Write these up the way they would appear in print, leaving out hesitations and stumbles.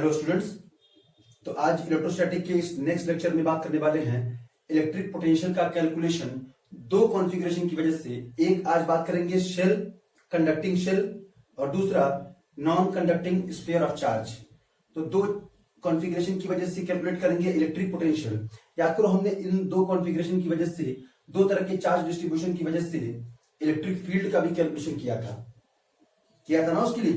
Hello students. तो आज electrostatic के इस नेक्स्ट लेक्चर में बात करने वाले हैं इलेक्ट्रिक पोटेंशियल का कैलकुलेशन दो कॉन्फ़िगरेशन की वजह से। एक आज बात करेंगे शेल, कंडक्टिंग शेल, और दूसरा non conducting sphere of charge. तो दो कॉन्फ़िगरेशन की वजह से कैलकुलेट करेंगे इलेक्ट्रिक पोटेंशियल। याद करो, हमने इन दो कॉन्फ़िगरेशन की वजह से, दो तरह के चार्ज डिस्ट्रीब्यूशन की वजह से इलेक्ट्रिक फील्ड का भी कैलकुलेशन किया था ना उसके लिए।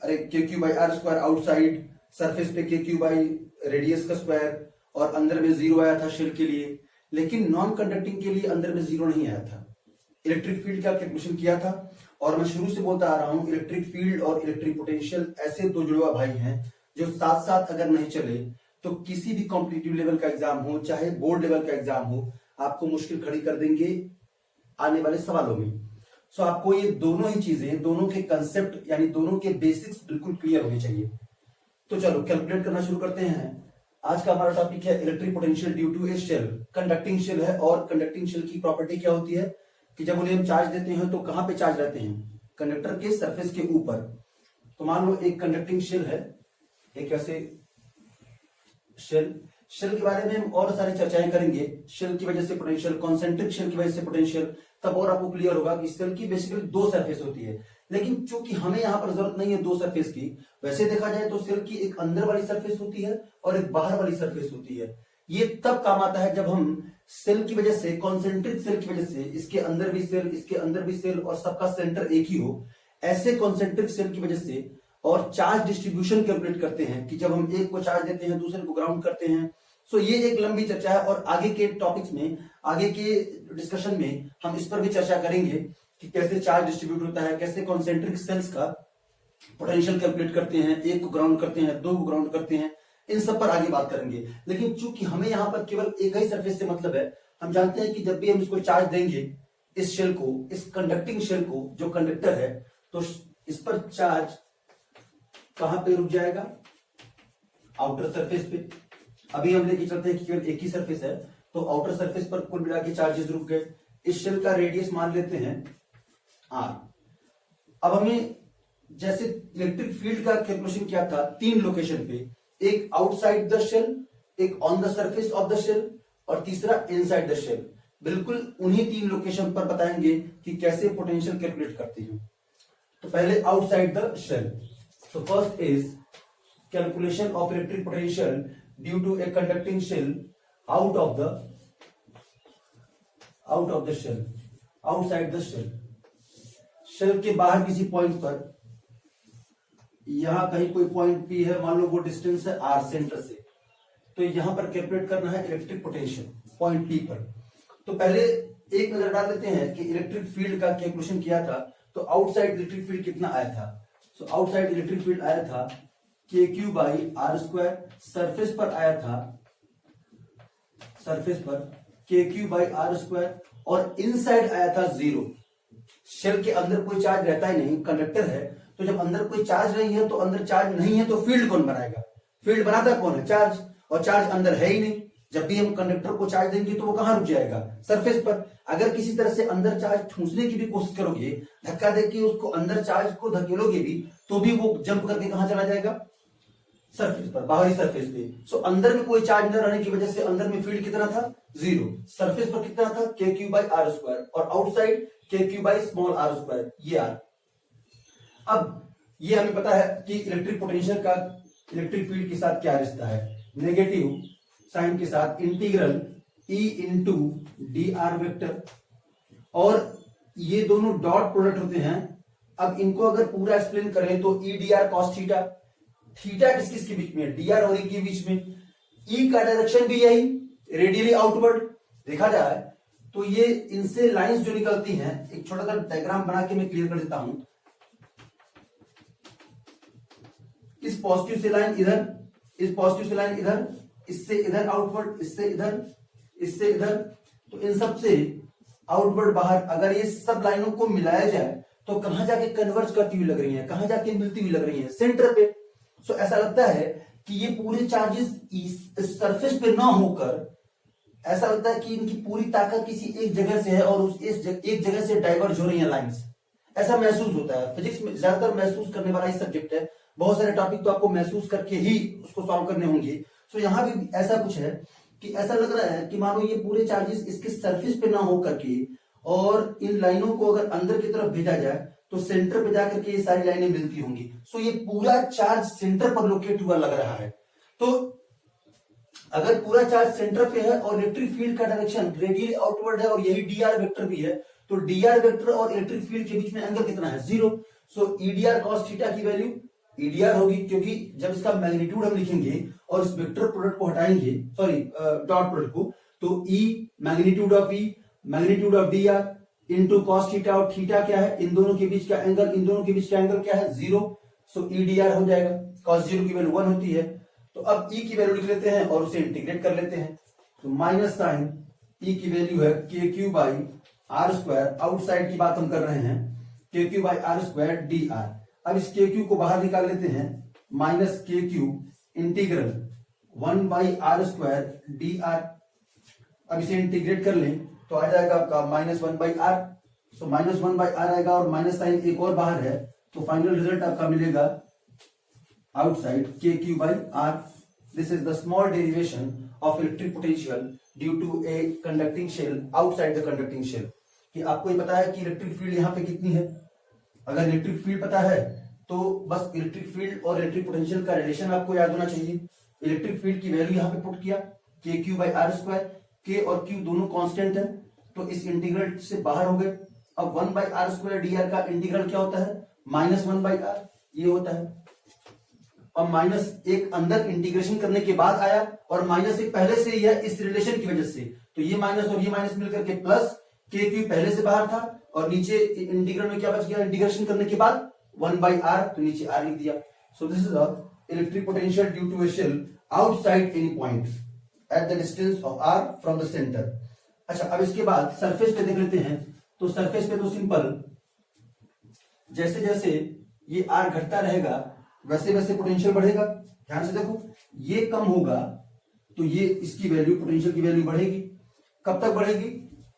अरे KQ by R square outside surface पे KQ बाई रेडियस का स्क्वायर, और अंदर में जीरो आया था शेल के लिए। लेकिन नॉन कंडक्टिंग के लिए अंदर में जीरो नहीं आया था। इलेक्ट्रिक फील्ड का कैलकुलेशन किया था। और मैं शुरू से बोलता आ रहा हूं, इलेक्ट्रिक फील्ड और इलेक्ट्रिक पोटेंशियल ऐसे दो जुड़वा भाई हैं जो साथ साथ अगर नहीं चले तो किसी भी कॉम्पिटिटिव लेवल का एग्जाम हो, चाहे बोर्ड लेवल का एग्जाम हो, आपको मुश्किल खड़ी कर देंगे आने वाले सवालों में। सो आपको ये दोनों ही चीजें, दोनों के कंसेप्ट यानी दोनों के बेसिक्स बिल्कुल क्लियर होने चाहिए। तो चलो कैलकुलेट करना शुरू करते हैं। आज का हमारा टॉपिक है electric potential due to a shell. Conducting shell है, और कंडक्टिंग शेल की प्रॉपर्टी क्या होती है कि जब उन्हें हम चार्ज देते हैं तो कहां पे चार्ज रहते हैं? कंडक्टर के सरफेस के ऊपर। तो मान लो एक कंडक्टिंग शेल है, एक ऐसे शेल के बारे में हम और सारी चर्चाएं करेंगे। शेल की वजह से पोटेंशियल, कॉन्सेंट्रिक शेल की वजह से पोटेंशियल, तब और आपको क्लियर होगा कि शेल की बेसिकली दो सरफेस होती है। लेकिन चूंकि हमें यहां पर जरूरत नहीं है दो सरफेस की, वैसे देखा जाए तो शेल की एक अंदर वाली सरफेस होती है और एक बाहर वाली सरफेस होती है। ये तब काम आता है जब हम सेल की वजह से, कॉन्सेंट्रिक सेल की वजह से, इसके अंदर भी सेल, इसके अंदर भी सेल, और सबका सेंटर एक ही हो, ऐसे कॉन्सेंट्रिक सेल की वजह से। और चार्ज डिस्ट्रीब्यूशन कैलकुलेट करते हैं कि जब हम एक को चार्ज देते हैं दूसरे को ग्राउंड करते हैं। सो ये एक लंबी चर्चा है, और आगे के टॉपिक्स में, आगे के डिस्कशन में हम इस पर भी चर्चा करेंगे कि कैसे चार्ज डिस्ट्रीब्यूट होता है, कैसे कॉन्सेंट्रिक सेल्स का पोटेंशियल कैलकुलेट करते हैं, एक को ग्राउंड करते हैं, दो को ग्राउंड करते हैं, इन सब पर आगे बात करेंगे। लेकिन चूंकि हमें यहां पर केवल एक ही सरफेस से मतलब है, हम जानते हैं कि जब भी हम इसको चार्ज देंगे, इस शेल को, इस कंडक्टिंग शेल को, जो कंडक्टर है, तो इस पर चार्ज कहां पे रुक जाएगा? आउटर सरफेस पे। अभी हम लेके चलते हैं कि केवल एक ही सरफेस है, तो आउटर सरफेस पर कुल मिला के चार्जेस रुक गए। इस शेल का रेडियस मान लेते हैं R। अब हमें जैसे इलेक्ट्रिक फील्ड का कैलकुलेशन किया था तीन लोकेशन पे, एक आउटसाइड द शेल, एक on the surface of the shell, और तीसरा इनसाइड द शेल। बिल्कुल उन्हीं तीन लोकेशन पर बताएंगे कि कैसे पोटेंशियल कैलकुलेट करते हैं। तो पहले outside the shell. So first is calculation of electric potential due to a conducting shell out of the shell, outside the shell। Shell के बाहर किसी पॉइंट पर, यहां कहीं कोई पॉइंट P है, मान लो वो डिस्टेंस है R सेंटर से, तो यहां पर कैलकुलेट करना है इलेक्ट्रिक पोटेंशियल पॉइंट P पर। तो पहले एक नजर डाल देते हैं कि इलेक्ट्रिक फील्ड का कैलकुलेशन किया था तो आउटसाइड इलेक्ट्रिक फील्ड कितना आया था। सो आउटसाइड इलेक्ट्रिक फील्ड आया था KQ by R square, surface पर आया था, सरफेस पर KQ बाई आर स्क्वायर, और इनसाइड आया था जीरो। शेल के अंदर कोई चार्ज रहता ही नहीं, कंडक्टर है, तो जब अंदर कोई चार्ज नहीं है तो अंदर चार्ज नहीं है तो फील्ड कौन बनाएगा? फील्ड बनाता कौन है? चार्ज। और चार्ज अंदर है ही नहीं। जब भी हम कंडक्टर को चार्ज देंगे तो वो कहां रुक जाएगा? सरफेस पर। अगर किसी तरह से अंदर चार्ज ठूंसने की भी कोशिश करोगे, धक्का देके उसको अंदर चार्ज को धकेलोगे भी, तो भी वो जंप करके कहां चला जाएगा? सरफेस पर, बाहरी सरफेस पे। सो अंदर में कोई चार्ज न रहने की वजह से अंदर में फील्ड कितना था? जीरो। सरफेस पर कितना था? KQ बाई आर स्क्वायर, और outside KQ by small R square, ये आर। अब ये हमें पता है कि इलेक्ट्रिक पोटेंशियल का इलेक्ट्रिक फील्ड के साथ क्या रिश्ता है। नेगेटिव साइन के साथ integral E into D R vector, और ये दोनों डॉट प्रोडक्ट होते हैं। अब इनको अगर पूरा एक्सप्लेन करें तो E D R cos theta, theta किसके बीच में? डी आर और E के बीच में। E का डायरेक्शन भी यही, रेडियली आउटवर्ड देखा जाए तो। ये इनसे लाइंस जो निकलती हैं, एक छोटा सा डायग्राम बना के मैं क्लियर कर देता हूं। इस पॉजिटिव से लाइन इधर, इस पॉजिटिव से लाइन इधर, इससे इधर आउटवर्ड, इससे इधर, इससे इधर, तो इन सब से आउटवर्ड बाहर। अगर ये सब लाइनों को मिलाया जाए तो कहां जाके कन्वर्ज करती हुई लग रही है? कहां जाके मिलती हुई लग रही है? सेंटर पे। सो ऐसा लगता है कि ये पूरे चार्जेस इस सरफेस पे ना होकर, ऐसा लगता है कि इनकी पूरी ताकत किसी एक जगह से है और उस एक जगह से डाइवर्ज हो रही है लाइंस। ऐसा महसूस होता है। फिजिक्स में ज्यादातर महसूस करने वाला ही सब्जेक्ट है, बहुत सारे टॉपिक तो आपको महसूस करके ही उसको सॉल्व करने होंगे। सो यहाँ भी ऐसा कुछ है कि ऐसा लग रहा है कि मानो ये पूरे चार्जेस इसके सरफेस पे ना हो करके और इन लाइनों को अगर अंदर की तरफ भेजा जाए तो सेंटर पे जाकर के ये सारी लाइनें मिलती होंगी। सो ये पूरा चार्ज सेंटर पर लोकेट हुआ लग रहा है। तो अगर पूरा चार्ज सेंटर पे है और इलेक्ट्रिक फील्ड का डायरेक्शन रेडियली आउटवर्ड है और यही dr वेक्टर भी है, तो dr वेक्टर और इलेक्ट्रिक फील्ड के बीच में एंगल कितना है? 0। सो ईडीआर कॉस थीटा की वैल्यू ईडीआर होगी, क्योंकि जब इसका मैग्नीट्यूड हम लिखेंगे और इस वेक्टर प्रोडक्ट को हटाएंगे, सॉरी डॉट प्रोडक्ट को, तो E magnitude of E magnitude of dr into cos theta, और थीटा क्या है? इन दोनों के बीच का एंगल, इन दोनों के बीच का एंगल क्या है? 0। सो ईडीआर हो जाएगा, कॉस 0 की वैल्यू 1 होती है। तो अब ई की वैल्यू लिख लेते हैं और उसे इंटीग्रेट कर लेते हैं। तो माइनस साइन ई की वैल्यू है K Q by R square, outside की बात हम कर रहे हैं, K Q by R square D R. अब इस के क्यू को बाहर निकाल लेते हैं, minus K Q integral 1 by R square D R. अब इसे इंटीग्रेट कर लें तो आ जाएगा आपका minus 1 by R. So minus 1 by R आएगा और माइनस साइन एक और बाहर है, तो फाइनल रिजल्ट आपका मिलेगा outside K Q by R. This is the small derivation of electric potential due to a conducting shell outside the conducting shell. कि आपको ये पता है कि इलेक्ट्रिक फील्ड यहाँ पे कितनी है। अगर इलेक्ट्रिक फील्ड पता है तो बस इलेक्ट्रिक फील्ड और इलेक्ट्रिक पोटेंशियल का रिलेशन आपको याद होना चाहिए। इलेक्ट्रिक फील्ड की वैल्यू यहाँ पे पुट किया, के क्यू बाई आर स्क्वायर, के और क्यू दोनों कांस्टेंट है तो इस इंटीग्रल से बाहर हो गए। अब 1 by R square D R का इंटीग्रल क्या होता है? माइनस 1 बाई आर, ये होता है। और माइनस एक अंदर इंटीग्रेशन करने के बाद आया और माइनस एक पहले से ही है इस रिलेशन की वजह से, तो ये माइनस और ये माइनस मिलकर के प्लस, के क्यू पहले से बाहर था और नीचे इंटीग्रल में क्या बच गया? इंटीग्रेशन करने के बाद 1 बाई आर, तो नीचे आर लिख दिया। So this is the electric potential due to a shell outside any point at the distance of R from the centre. अच्छा, अब इसके बाद सरफेस पे देख लेते हैं। तो सरफेस पे तो सिंपल, जैसे जैसे ये आर घटता रहेगा वैसे वैसे पोटेंशियल बढ़ेगा। ध्यान से देखो, ये कम होगा तो ये इसकी वैल्यू, पोटेंशियल की वैल्यू बढ़ेगी। कब तक बढ़ेगी?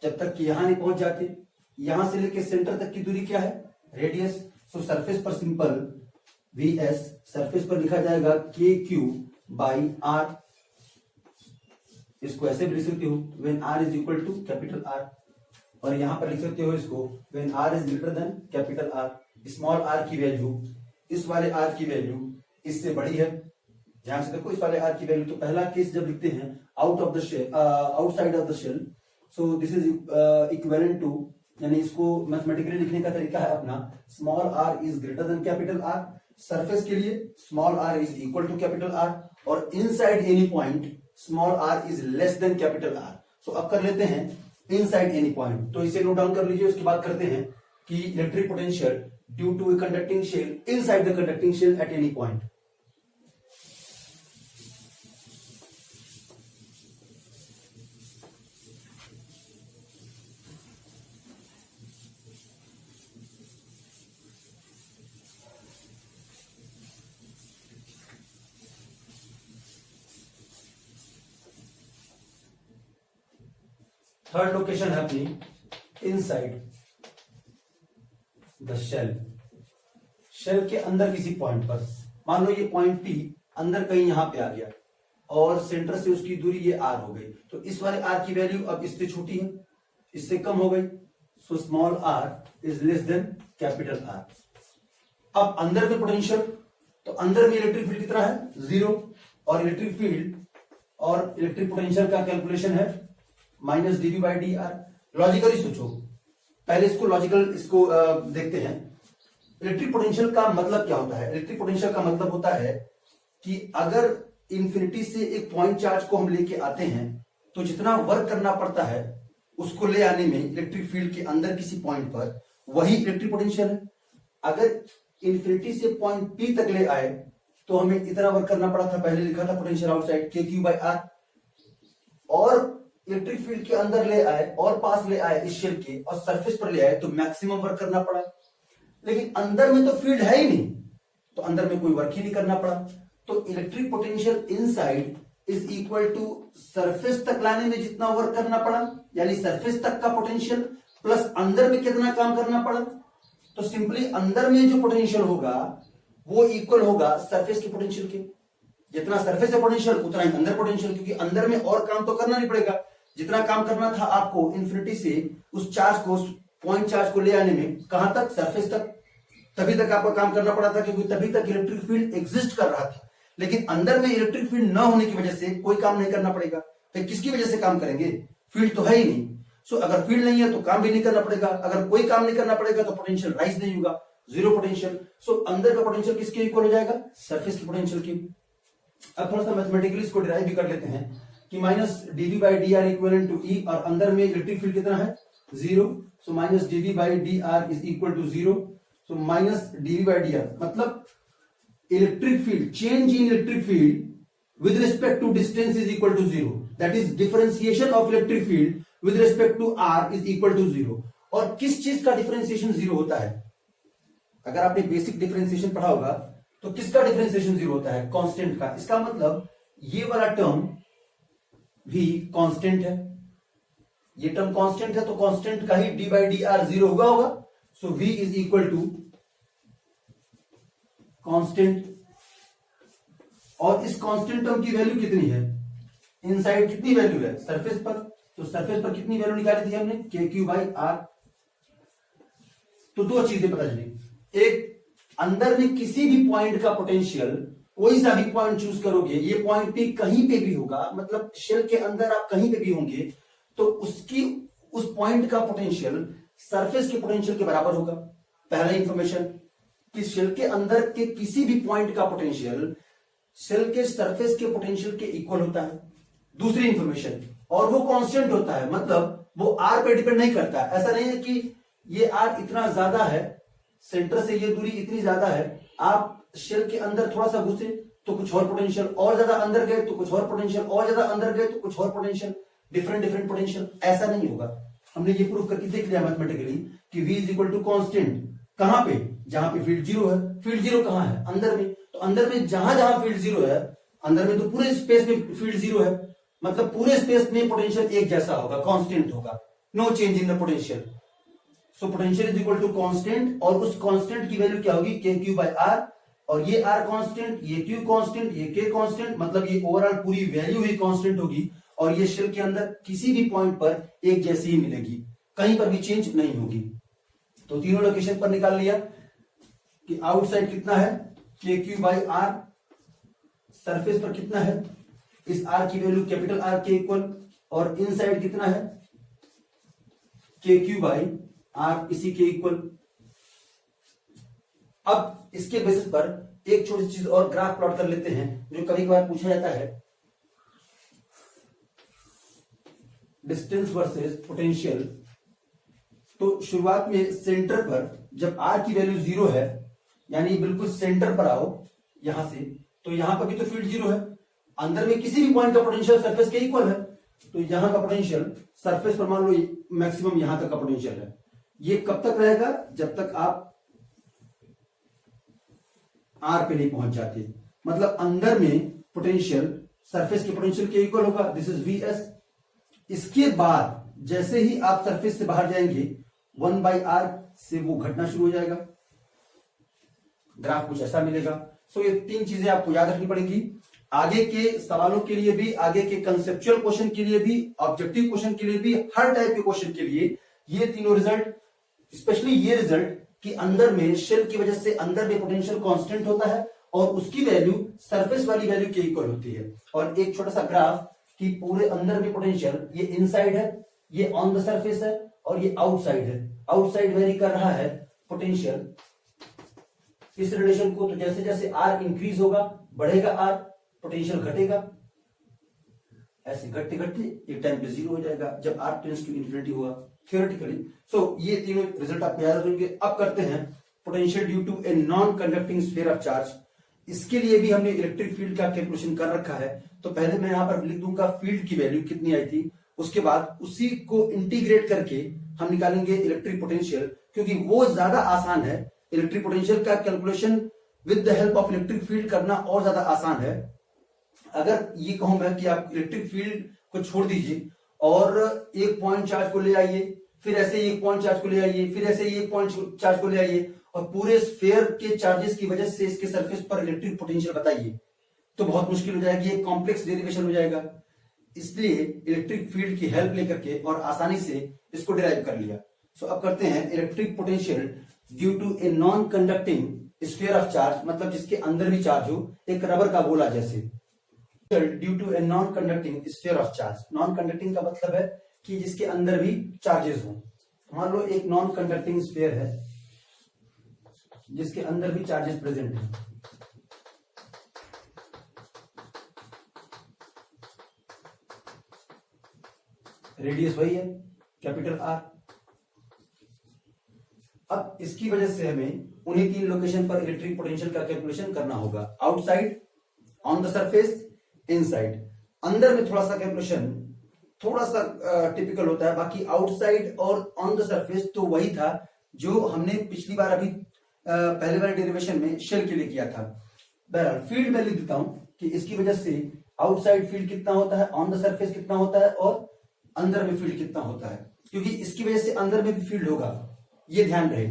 जब तक कि यहां नहीं पहुंच जाते। यहां से लेके सेंटर तक की दूरी क्या है? रेडियस। सो सरफेस पर सिंपल वी एस, सरफेस पर लिखा जाएगा के क्यू बाई आर। इसको ऐसे भी लिख सकते हो, when R is equal to capital R, और यहां पर लिख सकते हो इसको when R is greater than capital R. Small R की वैल्यू, इस वाले आर की वैल्यू इससे बड़ी है। ध्यान से देखो, इस वाले आर की वैल्यू, तो पहला केस जब लिखते हैं out of the shell, outside of the shell, so this is equivalent to, यानी इसको मैथमेटिकली लिखने का तरीका है अपना, small R is greater than capital R. Surface के लिए small R is equal to capital R, और inside any point small R is less than capital R. So अब कर लेते हैं इनसाइड एनी पॉइंट, तो इसे नोट डाउन कर लीजिए। उसके बाद करते हैं कि electric potential due to a conducting shell inside the conducting shell at any point. Third location है अपनी इनसाइड द शेल। शेल के अंदर किसी पॉइंट पर, मान लो ये पॉइंट पी अंदर कहीं यहां पे आ गया और सेंटर से उसकी दूरी ये आर हो गई, तो इस वाले आर की वैल्यू अब इससे छोटी है, इससे कम हो गई। So small R is less than capital R. अब अंदर में पोटेंशियल, तो अंदर में इलेक्ट्रिक फील्ड कितना है? 0। और इलेक्ट्रिक फील्ड और इलेक्ट्रिक पोटेंशियल का कैलकुलेशन है minus D V by D R. Logically सोचो, पहले इसको लॉजिकल इसको देखते हैं। इलेक्ट्रिक पोटेंशियल का मतलब क्या होता है? इलेक्ट्रिक पोटेंशियल का मतलब होता है कि अगर इंफिनिटी से एक पॉइंट चार्ज को हम लेके आते हैं तो जितना वर्क करना पड़ता है उसको ले आने में इलेक्ट्रिक फील्ड के अंदर किसी पॉइंट पर, वही इलेक्ट्रिक पोटेंशियल है। अगर इंफिनिटी से पॉइंट पी तक ले आए तो हमें इतना वर्क करना पड़ा था, पहले लिखा था potential outside K Q by are, और इलेक्ट्रिक फील्ड के अंदर ले आए और पास ले आए इस शेल के और सरफेस पर ले आए तो मैक्सिमम वर्क करना पड़ा। लेकिन अंदर में तो फील्ड है ही नहीं, तो अंदर में कोई वर्क ही नहीं करना पड़ा। तो electric potential inside is equal to surface तक लाने में जितना वर्क करना पड़ा, यानी सरफेस तक का पोटेंशियल प्लस अंदर में कितना काम करना पड़ा। तो सिंपली अंदर में जो पोटेंशियल होगा वो इक्वल होगा सरफेस के पोटेंशियल के। जितना सरफेस है पोटेंशियल उतना ही अंदर पोटेंशियल, क्योंकि अंदर में और काम तो करना नहीं पड़ेगा। जितना काम करना था आपको इन्फिनिटी से उस चार्ज को, पॉइंट चार्ज को ले आने में, कहां तक, सरफेस तक, तभी तक आपको काम करना पड़ा था, क्योंकि तभी तक इलेक्ट्रिक फील्ड एग्जिस्ट कर रहा था। लेकिन अंदर में इलेक्ट्रिक फील्ड न होने की वजह से कोई काम नहीं करना पड़ेगा। फिर किसकी वजह से काम करेंगे, फील्ड तो है ही नहीं। सो अगर फील्ड नहीं है तो काम भी नहीं करना पड़ेगा, अगर कोई काम नहीं करना पड़ेगा तो पोटेंशियल राइज नहीं होगा, जीरो पोटेंशियल। सो अंदर का पोटेंशियल किसके इक्वल हो जाएगा, सरफेस की पोटेंशियल की। अब थोड़ा सा मैथमेटिकली इसको डिराइव भी कर लेते हैं कि minus DV by D R equal to E, और अंदर में इलेक्ट्रिक फील्ड कितना है, zero. So minus DV by D R is equal to zero. So minus DV by D R मतलब electric field, change in electric field with respect to distance is equal to zero. That is differentiation of electric field with respect to r is equal to zero. और किस चीज का differentiation zero होता है, अगर आपने basic differentiation पढ़ा होगा तो किसका डिफरेंशिएशन जीरो होता है, कांस्टेंट का। इसका मतलब ये वाला टर्म भी कांस्टेंट है, ये टर्म कांस्टेंट है, तो कांस्टेंट का ही D by D R zero होगा। So v is equal to constant, और इस कांस्टेंट टर्म की वैल्यू कितनी है, इनसाइड कितनी वैल्यू है, सरफेस पर, तो सरफेस पर कितनी वैल्यू निकाली थी हमने, के क्यू बाई आर। तो दो चीजें पता चली, एक अंदर में किसी भी पॉइंट का पोटेंशियल, कोई सा भी पॉइंट चूज करोगे, ये पॉइंट भी कहीं पे भी होगा, मतलब शेल के अंदर आप कहीं पे भी होंगे, तो उसकी, उस पॉइंट का पोटेंशियल सरफेस के पोटेंशियल के बराबर होगा। पहला इंफॉर्मेशन कि शेल के अंदर के किसी भी पॉइंट का पोटेंशियल सेल के सरफेस के पोटेंशियल के इक्वल होता है। दूसरी इंफॉर्मेशन, और वो कांस्टेंट होता है, मतलब वो आर पे डिपेंड नहीं करता है। ऐसा नहीं है कि ये आर इतना ज्यादा है, सेंटर से ये दूरी इतनी ज्यादा है, आप शेल के अंदर थोड़ा सा घुसे तो कुछ और पोटेंशियल, और ज्यादा अंदर गए तो कुछ और पोटेंशियल, और ज्यादा अंदर गए तो कुछ और पोटेंशियल, डिफरेंट डिफरेंट पोटेंशियल। ऐसा नहीं होगा। हमने ये प्रूव करके देख लिया मैथमेटिकली कि v is equal to constant, कहां पे, जहां पे फील्ड जीरो है। फील्ड जीरो कहां है, अंदर में, तो अंदर में जहां जहां फील्ड जीरो है, अंदर में तो पूरे स्पेस में फील्ड जीरो है, मतलब पूरे स्पेस में पोटेंशियल एक जैसा होगा, कांस्टेंट होगा, no change in the potential. So potential is equal to constant, और उस कांस्टेंट की वैल्यू क्या होगी, के क्यू बाई आर, और ये आर कांस्टेंट, ये क्यू कांस्टेंट, ये के कांस्टेंट, मतलब ये ओवरऑल पूरी वैल्यू ही कांस्टेंट होगी, और ये शेल के अंदर किसी भी पॉइंट पर एक जैसी ही मिलेगी, कहीं पर भी चेंज नहीं होगी। तो तीनों लोकेशन पर निकाल लिया कि आउटसाइड कितना है, K Q by are, surface पर कितना है, इस आर की वैल्यू कैपिटल आर के इक्वल, और इनसाइड कितना है, के क्यू बाई आर, इसी के इक्वल। अब इसके बेसिस पर एक छोटी सी चीज और ग्राफ प्लॉट कर लेते हैं, जो कभी कभार पूछा जाता है, डिस्टेंस वर्सेस पोटेंशियल। तो शुरुआत में सेंटर पर जब आर की वैल्यू जीरो है, यानी बिल्कुल सेंटर पर आओ यहां से, तो यहां पर भी तो फील्ड जीरो है, अंदर में किसी भी पॉइंट का पोटेंशियल सरफेस के इक्वल है, तो यहां का पोटेंशियल सरफेस पर मान लो मैक्सिमम यहां तक का पोटेंशियल है। ये कब तक रहेगा, जब तक आप आर पे नहीं पहुंच जाते, मतलब अंदर में पोटेंशियल सरफेस के पोटेंशियल के इक्वल होगा, दिस इज वी एस। इसके बाद जैसे ही आप सरफेस से बाहर जाएंगे, 1 बाई आर से वो घटना शुरू हो जाएगा, ग्राफ कुछ ऐसा मिलेगा। सो ये तीन चीजें आपको याद रखनी पड़ेंगी, आगे के सवालों के लिए भी, आगे के कंसेप्चुअल क्वेश्चन के लिए भी, ऑब्जेक्टिव क्वेश्चन के लिए भी, हर टाइप के क्वेश्चन के लिए ये तीनों रिजल्ट, स्पेशली ये रिजल्ट कि अंदर में शेल की वजह से अंदर में पोटेंशियल कांस्टेंट होता है, और उसकी वैल्यू सरफेस वाली वैल्यू के इक्वल होती है। और एक छोटा सा ग्राफ कि पूरे अंदर में पोटेंशियल, ये इनसाइड है, ये ऑन द सरफेस है, और ये आउटसाइड है। आउटसाइड वेरी कर रहा है पोटेंशियल इस रिलेशन को, तो जैसे जैसे आर इंक्रीज होगा, बढ़ेगा आर, पोटेंशियल घटेगा, ऐसे घटते घटते एक टाइम पे जीरो हो जाएगा जब आर टेंड्स टू इंफिनिटी होगा थियोरेटिकली। सो ये तीनों रिजल्ट आप याद रखेंगे। अब करते हैं potential due to a non conducting sphere of charge. इसके लिए भी हमने इलेक्ट्रिक फील्ड का कैलकुलेशन कर रखा है, तो पहले मैं यहां पर लिख दूंगा फील्ड की वैल्यू कितनी आई थी, उसके बाद उसी को इंटीग्रेट करके हम निकालेंगे इलेक्ट्रिक पोटेंशियल, क्योंकि वो ज्यादा आसान है। इलेक्ट्रिक पोटेंशियल का calculation with the help of electric field करना और ज्यादा आसान है। अगर ये कहूं मैं कि आप इलेक्ट्रिक फील्ड को छोड़ दीजिए और एक पॉइंट चार्ज को ले आइए, फिर ऐसे ही एक पॉइंट चार्ज को ले आइए, फिर ऐसे ही एक पॉइंट चार्ज को ले आइए, और पूरे स्फीयर के चार्जेस की वजह से इसके सरफेस पर इलेक्ट्रिक पोटेंशियल बताइए, तो बहुत मुश्किल हो जाएगी, एक कॉम्प्लेक्स डेरिवेशन हो जाएगा। इसलिए इलेक्ट्रिक फील्ड की हेल्प लेकर के और आसानी से इसको डिराइव कर लिया। सो अब करते हैं electric potential due to a non conducting sphere of charge, मतलब जिसके अंदर भी चार्ज हो, एक रबर का गोला जैसे। Due to a non conducting sphere of charge, non conducting का मतलब है कि जिसके अंदर भी चार्जेस हो। मान लो एक नॉन कंडक्टिंग स्फीयर है जिसके अंदर भी चार्जेस प्रेजेंट है। रेडियस वही है कैपिटल आर। अब इसकी वजह से हमें उन्हीं तीन लोकेशन पर इलेक्ट्रिक पोटेंशियल का कैलकुलेशन करना होगा, outside, on the surface, inside. अंदर में थोड़ा सा कैलकुलेशन थोड़ा सा टिपिकल होता है, बाकी आउटसाइड और ऑन द सरफेस तो वही था जो हमने पिछली बार अभी पहले वाले डेरिवेशन में शेल के लिए किया था। बहरहाल फील्ड में लिख देता हूं कि इसकी वजह से आउटसाइड फील्ड कितना होता है, ऑन द सरफेस कितना होता है और अंदर में फील्ड कितना होता है, क्योंकि इसकी वजह से अंदर में भी फील्ड होगा। ये ध्यान रहे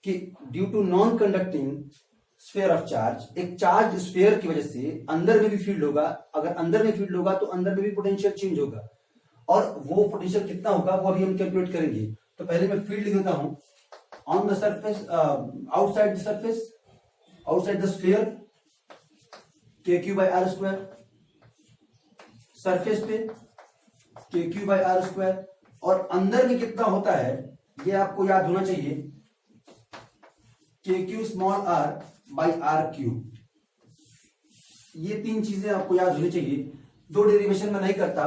कि due to non conducting sphere of charge, एक चार्ज स्फीयर की वजह से अंदर में भी फील्ड होगा। अगर अंदर में फील्ड होगा तो अंदर में भी पोटेंशियल चेंज होगा, और वो पोटेंशियल कितना होगा वो अभी हम कैलकुलेट करेंगे। तो पहले मैं फील्ड लिख देता हूं, on the surface, outside the surface, outside the sphere K Q by R square, surface पे K Q by R square, और अंदर में कितना होता है ये आपको याद होना चाहिए, K Q small R by R cube. ये तीन चीजें आपको याद होनी चाहिए। दो डेरिवेशन में नहीं करता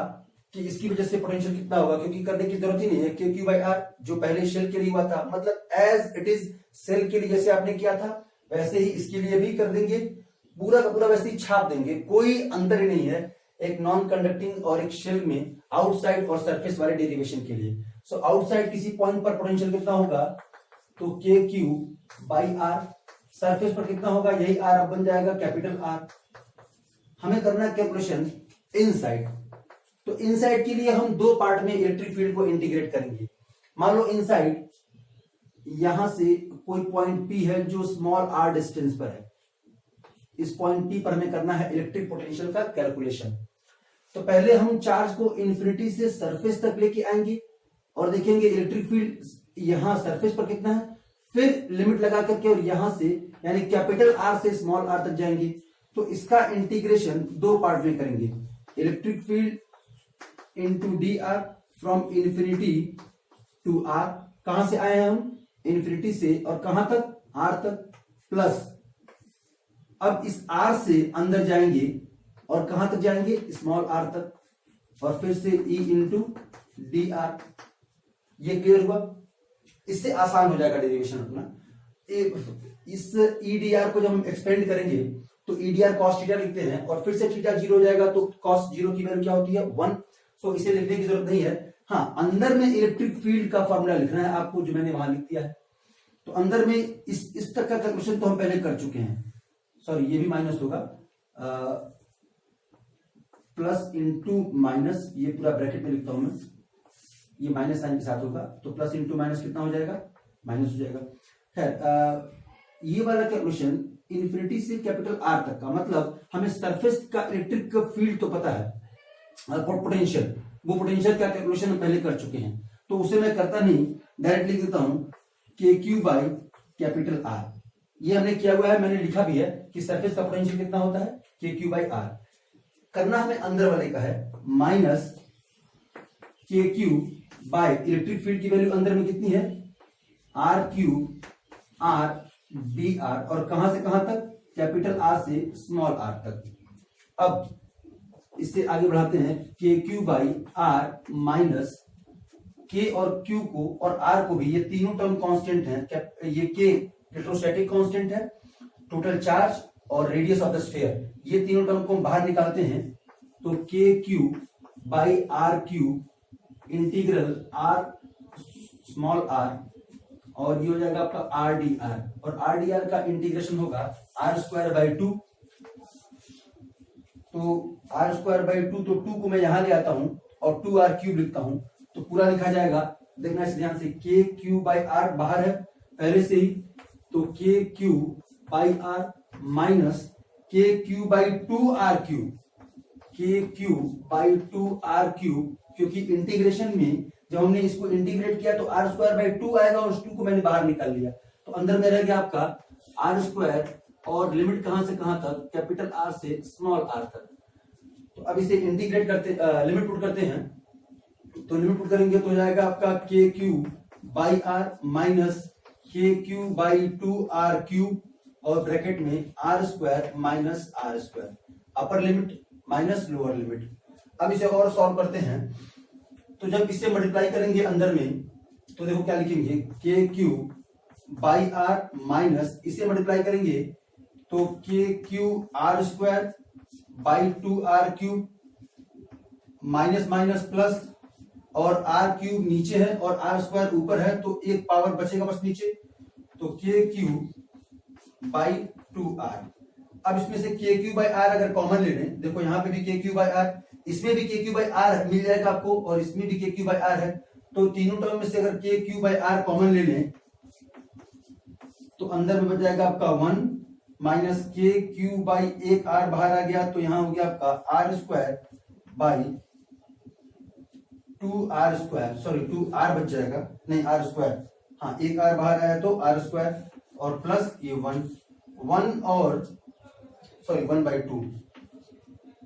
कि इसकी वजह से पोटेंशियल कितना होगा, क्योंकि करने की जरूरत ही नहीं है। के क्यू बाई आर जो पहले शेल के लिए हुआ था, मतलब एज इट इज सेल के लिए जैसे आपने किया था वैसे ही इसके लिए भी कर देंगे, पूरा का पूरा वैसे ही छाप देंगे, कोई अंतर ही नहीं है एक नॉन कंडक्टिंग और एक शेल में आउटसाइड और सरफेस वाले डेरिवेशन के लिए। सो आउटसाइड किसी पॉइंट पर पोटेंशियल कितना होगा, तो K Q by are, surface पर कितना होगा, यही आर अब बन जाएगा कैपिटल आर। हमें करना है कैलकुलेशन इनसाइड, तो इनसाइड के लिए हम दो पार्ट में इलेक्ट्रिक फील्ड को इंटीग्रेट करेंगे। मान लो इनसाइड यहां से कोई पॉइंट पी है जो स्मॉल आर डिस्टेंस पर है, इस पॉइंट पी पर हमें करना है इलेक्ट्रिक पोटेंशियल का कैलकुलेशन। तो पहले हम चार्ज को इन्फिनिटी से सरफेस तक लेके आएंगे और देखेंगे इलेक्ट्रिक फील्ड यहां सरफेस पर कितना है, फिर लिमिट लगा करके और यहां से यानी कैपिटल आर से स्मॉल आर तक जाएंगे। तो इसका इंटीग्रेशन दो पार्ट में करेंगे, electric field into D R from infinity to R. कहां से आए हैं हम, इन्फिनिटी से, और कहां तक, आर तक, प्लस अब इस आर से अंदर जाएंगे और कहां तक जाएंगे, स्मॉल आर तक, और फिर से ई इंटू डी आर। ये क्लियर हुआ, इससे आसान हो जाएगा डेरिवेशन अपना। इस ई डी आर को जब हम एक्सपेंड करेंगे तो E D R cos theta लिखते हैं, और फिर से थीटा जीरो हो जाएगा तो कॉस जीरो की वैल्यू क्या होती है, 1। सो इसे लिखने की जरूरत नहीं है। हाँ, अंदर में इलेक्ट्रिक फील्ड का फॉर्मूला लिखना है आपको, जो मैंने वहां लिख दिया है। तो अंदर में इस तक का कैलकुलेशन तो हम पहले कर चुके हैं, सॉरी ये भी माइनस होगा, प्लस इंटू माइनस, ये पूरा ब्रैकेट में लिखता हूं मैं, ये माइनस साइन के साथ होगा, तो प्लस इंटू माइनस कितना हो जाएगा, माइनस हो जाएगा। खैर ये वाला कैलकुलेशन इन्फिनिटी से कैपिटल आर तक का, मतलब हमें सरफेस का इलेक्ट्रिक फील्ड तो पता है, पोटेंशियल, वो पोटेंशियल का कैलकुलेशन हम पहले कर चुके हैं, तो उसे मैं करता नहीं, डायरेक्ट लिख देता हूं के क्यू बाई कैपिटल आर। ये हमने किया हुआ है, मैंने लिखा भी है कि सरफेस का पोटेंशियल कितना होता है, के क्यू बाई आर। करना हमें अंदर वाले का है, minus K Q by electric field की वैल्यू अंदर में कितनी है, R Q R D R, और कहां से कहां तक, कैपिटल आर से स्मॉल आर तक। अब इससे आगे बढ़ाते हैं, K Q by R minus के और क्यू को और आर को भी, ये तीनों टर्म कांस्टेंट हैं। ये के इलेक्ट्रोस्टैटिक कांस्टेंट है, टोटल चार्ज और रेडियस ऑफ द स्फीयर, ये तीनों टर्म को हम बाहर निकालते हैं। तो K Q by R Q integral R small R, और ये हो जाएगा आपका आर डी आर, और आर डी आर का इंटीग्रेशन होगा आर स्क्वायर बाई 2। तो आर स्क्वायर बाई 2, तो 2 को मैं यहां ले आता हूं और 2 आर क्यूब लिखता हूं, तो पूरा लिखा जाएगा। देखना इस ध्यान से, के क्यू बाई आर बाहर है पहले से ही, तो K Q by R minus K Q by two R Q, K Q by two R Q, क्योंकि इंटीग्रेशन में जब हमने इसको इंटीग्रेट किया तो आर स्क्वायर बाई टू आएगा और उस टू को मैंने बाहर निकाल लिया, तो अंदर में रह गया आपका आर स्क्वायर और लिमिट कहां से कहां तक, कैपिटल आर से स्मॉल आर तक। तो अब इसे इंटीग्रेट करते लिमिट पुट करते हैं, तो लिमिट पुट करेंगे तो हो जाएगा आपका K Q by R minus K Q by two R cube और ब्रैकेट में R square minus R square, upper limit minus lower limit. अब इसे और सॉल्व करते हैं, तो जब इससे मल्टीप्लाई करेंगे अंदर में तो देखो क्या लिखेंगे, K Q by R minus इसे मल्टीप्लाई करेंगे तो K Q R square by two R cube minus minus plus, और आर क्यूब नीचे है और आर स्क्वायर ऊपर है तो एक पावर बचेगा बस नीचे, तो K Q by two are. अब इसमें से के क्यू बाई आर अगर कॉमन ले लें, देखो यहाँ पे भी के क्यू बाई आर, इसमें भी के क्यू बाई आर मिल जाएगा आपको और इसमें भी के क्यू बाई आर है, तो तीनों टर्म में से अगर के क्यू बाई आर कॉमन ले लें तो अंदर में बच जाएगा आपका 1 माइनस के क्यू बाई एक आर बाहर आ गया, तो यहां हो गया आपका R square by two R square, sorry two R बच जाएगा, नहीं आर स्क्वायर, हाँ एक आर बाहर आया तो आर स्क्वायर और प्लस ये 1 और सॉरी 1 बाई टू,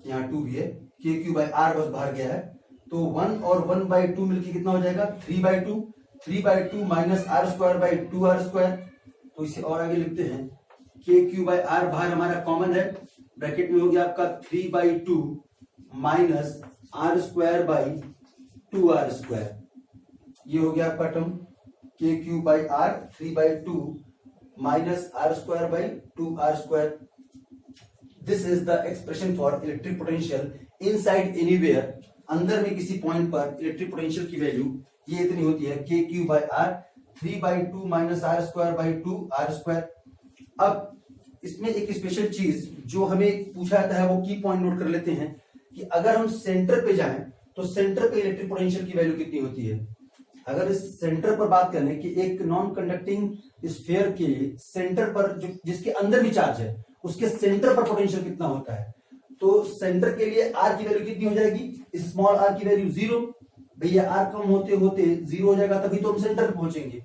यहाँ 2 भी है, के क्यू बाई आर बस बाहर गया है, तो 1 और 1 बाई टू मिलकर कितना हो जाएगा 3 by two, 3 by two minus R square by two R square. तो इसे और आगे लिखते हैं, के क्यू बाई आर बाहर हमारा कॉमन है, ब्रैकेट में हो गया आपका 3 by two minus R square by two R square, ये हो गया आपका term K Q by R 3 by two minus R square by two R square. This is the expression for electric potential inside anywhere, अंदर में किसी point पर electric potential की value ये इतनी होती है, K Q by R 3 by two minus R square by two R square. अब इसमें एक स्पेशल चीज जो हमें पूछा जाता है वो की पॉइंट नोट कर लेते हैं कि अगर हम सेंटर पे जाएं तो सेंटर पे इलेक्ट्रिक पोटेंशियल की वैल्यू कितनी होती है। अगर इस सेंटर पर बात करें कि एक नॉन कंडक्टिंग स्फीयर के सेंटर पर जो जिसके अंदर भी चार्ज है उसके सेंटर पर पोटेंशियल कितना होता है, तो सेंटर के लिए आर की वैल्यू कितनी हो जाएगी, इस स्मॉल आर की वैल्यू 0, भैया आर कम होते होते 0 हो जाएगा तभी तो हम सेंटर पे पहुंचेंगे,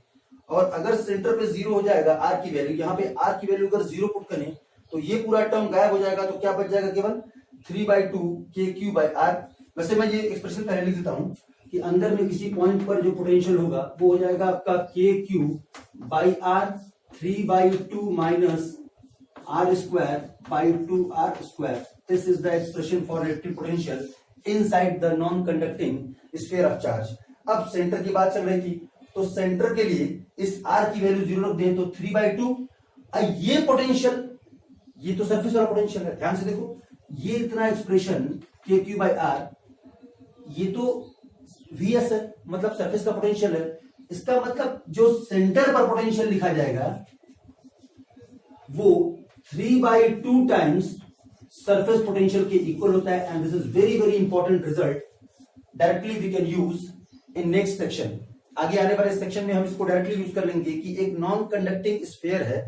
और अगर सेंटर पे 0 हो जाएगा आर की वैल्यू, यहाँ पे आर की वैल्यू अगर 0 पुट करें तो ये पूरा टर्म गायब हो जाएगा, तो क्या बच जाएगा केवल 3 बाई टू के क्यू बाई आर। वैसे मैं ये एक्सप्रेशन पहले लिख देता हूँ कि अंदर में किसी पॉइंट पर जो पोटेंशियल होगा वो हो जाएगा आपका K Q by R 3 by two minus R square by two R square. This is the expression for electric potential inside the non conducting sphere of charge. अब सेंटर की बात चल रही थी, तो सेंटर के लिए इस आर की वैल्यू 0 रख दें तो 3 बाई टू, ये पोटेंशियल, ये तो सरफेस वाला पोटेंशियल है, ध्यान से देखो, ये इतना एक्सप्रेशन के क्यू बाई आर, ये तो वीएस है, मतलब सरफेस का पोटेंशियल है, इसका मतलब जो सेंटर पर पोटेंशियल लिखा जाएगा वो 3 by two times surface potential के इक्वल होता है। And this is very very important result, directly we can use in next section. आगे आने वाले सेक्शन में हम इसको डायरेक्टली यूज कर लेंगे कि एक नॉन कंडक्टिंग स्फीयर है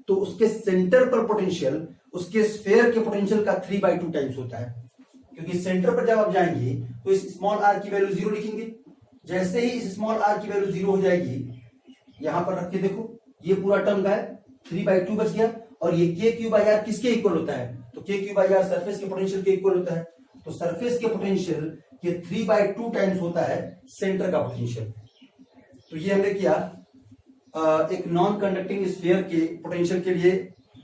तो उसके सेंटर पर पोटेंशियल उसके स्फीयर के पोटेंशियल का 3 बाई टू टाइम्स होता है, क्योंकि सेंटर पर जब आप जाएंगे तो इस स्मॉल आर की वैल्यू 0 लिखेंगे, जैसे ही इस स्मॉल आर की वैल्यू 0 हो जाएगी, यहां पर रख के देखो ये पूरा टर्म गायब, 3 बाई टू बच गया, और ये के क्यू बाई आर किसके इक्वल होता है, तो K Q by are surface के पोटेंशियल के इक्वल होता है, तो सरफेस के पोटेंशियल के 3 बाई टू टाइम्स होता है सेंटर का पोटेंशियल। तो ये हमने किया एक नॉन कंडक्टिंग स्फीयर के पोटेंशियल के लिए,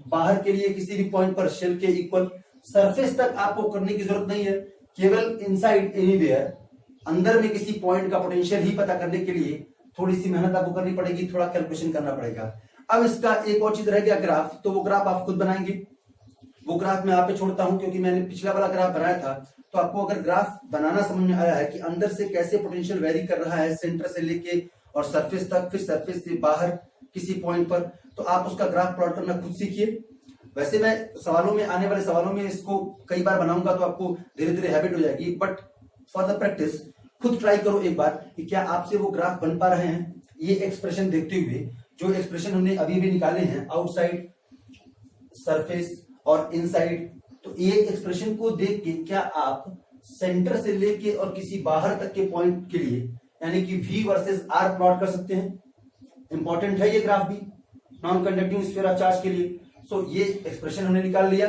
बाहर के लिए किसी भी पॉइंट पर शेल के इक्वल, सरफेस तक आपको करने की जरूरत नहीं है, केवल इनसाइड एनीवेयर अंदर में किसी पॉइंट का पोटेंशियल ही पता करने के लिए थोड़ी सी मेहनत आपको करनी पड़ेगी, थोड़ा कैलकुलेशन करना पड़ेगा। अब इसका एक और चीज रह गया ग्राफ, तो वो ग्राफ आप खुद बनाएंगे, वो ग्राफ मैं आप पे छोड़ता हूं क्योंकि मैंने पिछला वाला ग्राफ बनाया था। तो आपको अगर ग्राफ बनाना समझ में आया है कि अंदर से कैसे पोटेंशियल वेरी कर रहा है सेंटर से लेके और सरफेस तक, फिर सरफेस से बाहर किसी पॉइंट पर, तो आप उसका ग्राफ प्लॉट करना खुद सीखिए। वैसे मैं सवालों में, आने वाले सवालों में इसको कई बार बनाऊंगा तो आपको धीरे धीरे हैबिट हो जाएगी, बट फॉर द प्रैक्टिस खुद ट्राई करो एक बार कि क्या आपसे वो ग्राफ बन पा रहे हैं। ये एक्सप्रेशन देखते हुए जो एक्सप्रेशन हमने अभी भी निकाले हैं, आउटसाइड, सरफेस और इनसाइड, तो ये एक्सप्रेशन को देख के क्या आप सेंटर से लेके और किसी बाहर तक के पॉइंट के लिए यानी कि V वर्सेस R प्लॉट कर सकते हैं? इंपॉर्टेंट है ये ग्राफ भी non conducting sphere of charge के लिए। सो ये एक्सप्रेशन हमने निकाल लिया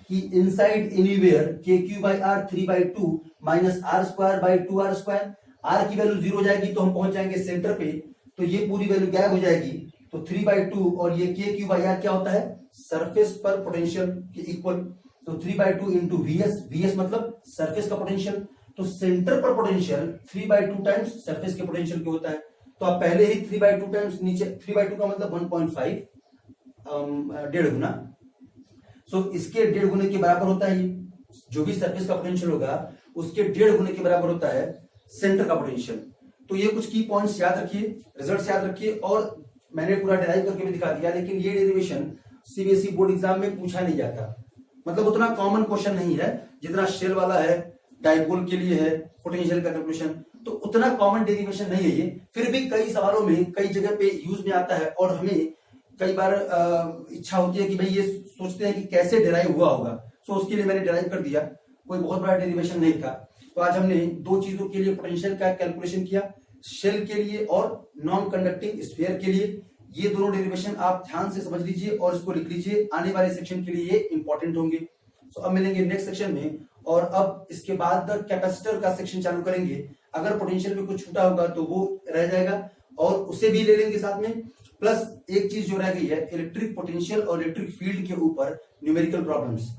कि inside anywhere KQ/R 3/2 minus R²/2R², R की वैल्यू 0 हो जाएगी तो हम पहुंच जाएंगे सेंटर पे, तो ये पूरी वैल्यू गायब हो जाएगी, तो 3/2 और ये KQ/R क्या होता है? सरफेस पर पोटेंशियल के इक्वल, तो 3/2 इंटू VS मतलब सरफेस का पोटेंशियल, तो सेंटर पर पोटेंशियल 3/2 टाइम्स सरफेस के पोटेंशियल के होता है। तो आप पहले ही 3/2 टाइम्स नीचे, 3/2 का मतलब 1.5, 1.5 गुना, सो इसके 1.5 गुने के बराबर होता है ये, जो भी सरफेस का पोटेंशियल होगा उसके 1.5 गुने के बराबर होता है सेंटर का पोटेंशियल। तो ये कुछ की पॉइंट्स याद रखिए, रिजल्ट्स याद रखिए, और मैंने पूरा डिराइव करके भी दिखा दिया, लेकिन ये डेरिवेशन सीबीएसई बोर्ड एग्जाम में पूछा नहीं जाता, मतलब उतना कॉमन क्वेश्चन नहीं है जितना शेल वाला है, डाइपोल के लिए है, पोटेंशियल का कैलकुलेशन, तो उतना कॉमन डेरिवेशन नहीं है ये। फिर भी कई सवालों में कई जगह पे यूज में आता है, और हमें कई बार इच्छा होती है कि भाई ये सोचते हैं कि कैसे डिराइव हुआ होगा, सो उसके लिए मैंने डिराइव कर दिया, कोई बहुत बड़ा डेरिवेशन नहीं था। तो आज हमने दो चीजों के लिए पोटेंशियल का कैलकुलेशन किया, शेल के लिए और नॉन कंडक्टिंग स्फीयर के लिए। ये दोनों डेरिवेशन आप ध्यान से समझ लीजिए और इसको लिख लीजिए, आने वाले सेक्शन के लिए ये इंपॉर्टेंट होंगे। सो अब मिलेंगे नेक्स्ट सेक्शन में, और अब इसके बाद कैपेसिटर का सेक्शन चालू करेंगे। अगर पोटेंशियल में कुछ छूटा होगा तो वो रह जाएगा और उसे भी ले लेंगे साथ में, प्लस एक चीज जो रह गई है इलेक्ट्रिक पोटेंशियल और इलेक्ट्रिक फील्ड के ऊपर न्यूमेरिकल प्रॉब्लम्स।